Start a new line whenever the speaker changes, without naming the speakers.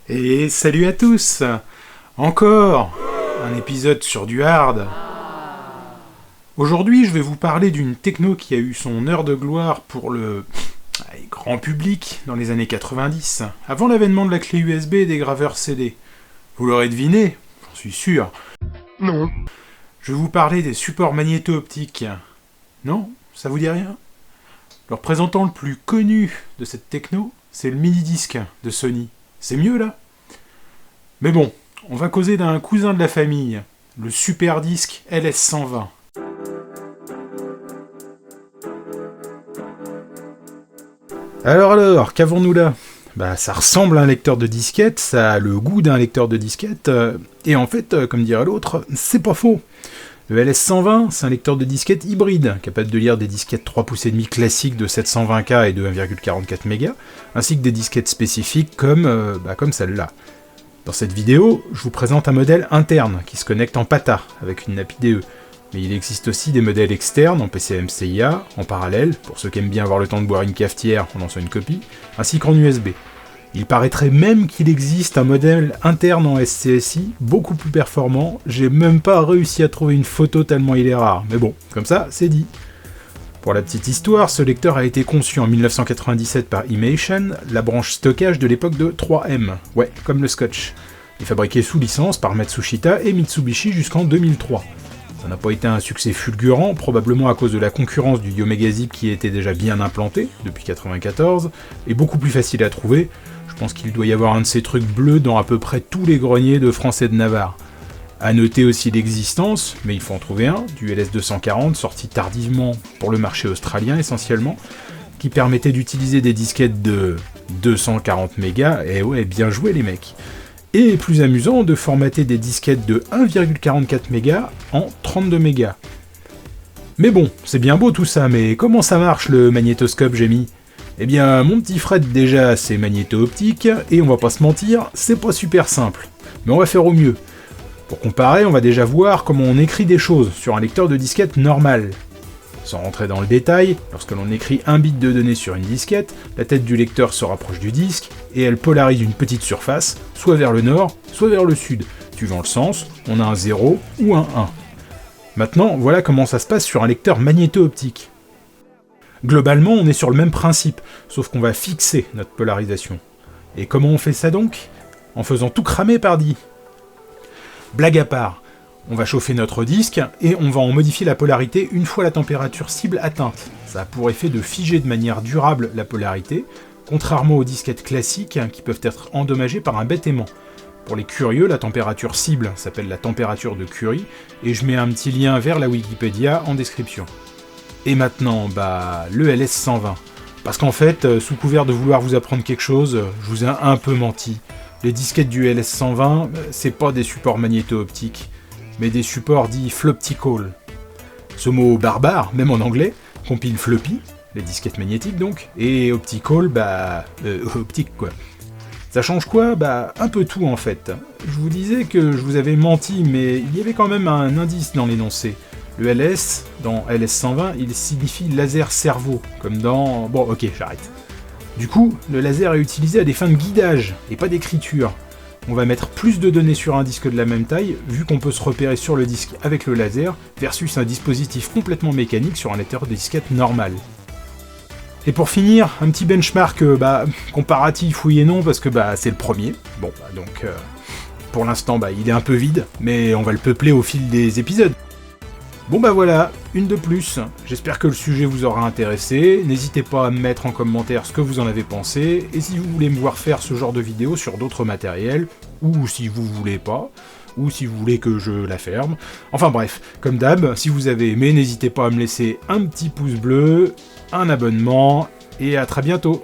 Et salut à tous! Encore un épisode sur du hard. Aujourd'hui, je vais vous parler d'une techno qui a eu son heure de gloire pour le grand public dans les années 90, avant l'avènement de la clé USB et des graveurs CD. Vous l'aurez deviné, j'en suis sûr.
Non.
Je vais vous parler des supports magnéto-optiques. Non? Ça vous dit rien? Le représentant le plus connu de cette techno, c'est le mini-disque de Sony. C'est mieux là? Mais bon, on va causer d'un cousin de la famille, le super disque LS120. Alors, qu'avons-nous là? Ça ressemble à un lecteur de disquette, ça a le goût d'un lecteur de disquette, et en fait, comme dirait l'autre, c'est pas faux. Le LS120, c'est un lecteur de disquette hybride, capable de lire des disquettes 3 pouces et demi classiques de 720K et de 1,44 MB, ainsi que des disquettes spécifiques comme celle-là. Dans cette vidéo, je vous présente un modèle interne qui se connecte en PATA avec une nappe IDE, mais il existe aussi des modèles externes en PCM-CIA, en parallèle, pour ceux qui aiment bien avoir le temps de boire une cafetière en lançant une copie, ainsi qu'en USB. Il paraîtrait même qu'il existe un modèle interne en SCSI, beaucoup plus performant, j'ai même pas réussi à trouver une photo tellement il est rare, mais bon, comme ça, c'est dit. Pour la petite histoire, ce lecteur a été conçu en 1997 par Imation, la branche stockage de l'époque de 3M, ouais, comme le scotch. Il est fabriqué sous licence par Matsushita et Mitsubishi jusqu'en 2003. Ça n'a pas été un succès fulgurant, probablement à cause de la concurrence du Yomega-Zip qui était déjà bien implanté, depuis 1994, et beaucoup plus facile à trouver. Je pense qu'il doit y avoir un de ces trucs bleus dans à peu près tous les greniers de France et de Navarre. A noter aussi l'existence, mais il faut en trouver un, du LS240, sorti tardivement pour le marché australien essentiellement, qui permettait d'utiliser des disquettes de 240 mégas, et ouais, bien joué les mecs. Et plus amusant, de formater des disquettes de 1,44 mégas en 32 mégas. Mais bon, c'est bien beau tout ça, mais comment ça marche le magnétoscope, j'ai mis? Eh bien, mon petit Fred déjà, c'est magnéto-optique, et on va pas se mentir, c'est pas super simple. Mais on va faire au mieux. Pour comparer, on va déjà voir comment on écrit des choses sur un lecteur de disquette normal. Sans rentrer dans le détail, lorsque l'on écrit un bit de données sur une disquette, la tête du lecteur se rapproche du disque, et elle polarise une petite surface, soit vers le nord, soit vers le sud. Suivant le sens, on a un 0 ou un 1. Maintenant, voilà comment ça se passe sur un lecteur magnéto-optique. Globalement, on est sur le même principe, sauf qu'on va fixer notre polarisation. Et comment on fait ça donc? En faisant tout cramer pardi. Blague à part, on va chauffer notre disque et on va en modifier la polarité une fois la température cible atteinte. Ça a pour effet de figer de manière durable la polarité, contrairement aux disquettes classiques qui peuvent être endommagées par un bête aimant. Pour les curieux, la température cible s'appelle la température de Curie, et je mets un petit lien vers la Wikipédia en description. Et maintenant, le LS120. Parce qu'en fait, sous couvert de vouloir vous apprendre quelque chose, je vous ai un peu menti. Les disquettes du LS120, c'est pas des supports magnéto-optiques, mais des supports dits floptical. Ce mot barbare, même en anglais, compile floppy, les disquettes magnétiques donc, et optical, optique quoi. Ça change quoi? Un peu tout en fait. Je vous disais que je vous avais menti, mais il y avait quand même un indice dans l'énoncé. Le LS, dans LS120, il signifie laser cerveau, comme dans... Bon, ok, j'arrête. Du coup, le laser est utilisé à des fins de guidage, et pas d'écriture. On va mettre plus de données sur un disque de la même taille, vu qu'on peut se repérer sur le disque avec le laser, versus un dispositif complètement mécanique sur un lecteur de disquette normal. Et pour finir, un petit benchmark comparatif oui et non, parce que c'est le premier. Bon, donc pour l'instant il est un peu vide, mais on va le peupler au fil des épisodes. Bon voilà, une de plus. J'espère que le sujet vous aura intéressé. N'hésitez pas à me mettre en commentaire ce que vous en avez pensé, et si vous voulez me voir faire ce genre de vidéo sur d'autres matériels, ou si vous voulez pas, ou si vous voulez que je la ferme. Enfin bref, comme d'hab, si vous avez aimé, n'hésitez pas à me laisser un petit pouce bleu, un abonnement, et à très bientôt.